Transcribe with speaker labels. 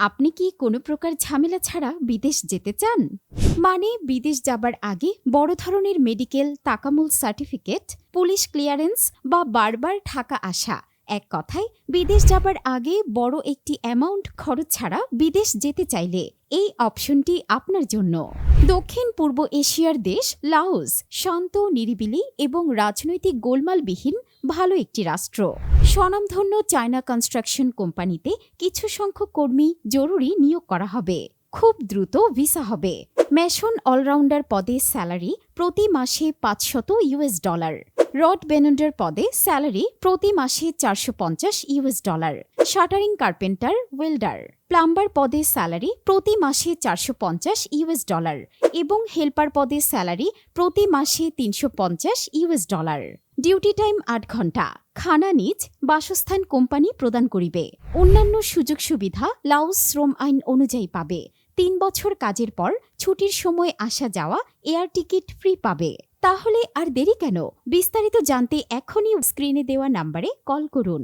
Speaker 1: আপনি কি কোনো প্রকার ঝামেলা ছাড়া বিদেশ যেতে চান? মানে বিদেশ যাবার আগে বড় ধরনের মেডিকেল, তাকামুল সার্টিফিকেট, পুলিশ ক্লিয়ারেন্স বা বারবার ঢাকা আসা। এক কথায় বিদেশ যাবার আগে বড় একটি অ্যামাউন্ট খরচ ছাড়া বিদেশ যেতে চাইলে এই অপশনটি আপনার জন্য। দক্ষিণ পূর্ব এশিয়ার দেশ লাওস শান্ত, নিরিবিলি এবং রাজনৈতিক গোলমালবিহীন ভালো একটি রাষ্ট্র। স্বনামধন্য চায়না কনস্ট্রাকশন কোম্পানিতে কিছু সংখ্যক কর্মী জরুরি নিয়োগ করা হবে। খুব দ্রুত ভিসা হবে। ম্যাশন অলরাউন্ডার পদে স্যালারি প্রতি মাসে $500। রড বেন্ডার পদে স্যালারি প্রতি মাসে $450। শাটারিং কার্পেন্টার, ওয়েল্ডার, প্লাম্বার পদে স্যালারি প্রতি মাসে $450 এবং হেল্পার পদে স্যালারি প্রতি মাসে $350। ডিউটি টাইম 8 ঘণ্টা। খানা নিজ, বাসস্থান কোম্পানি প্রদান করিবে। অন্যান্য সুযোগ সুবিধা লাওস শ্রম আইন অনুযায়ী পাবে। 3 বছর কাজের পর ছুটির সময় আসা যাওয়া, এয়ার টিকিট ফ্রি পাবে। তাহলে আর দেরি কেন? বিস্তারিত জানতে এখনই স্ক্রিনে দেওয়া নাম্বারে কল করুন।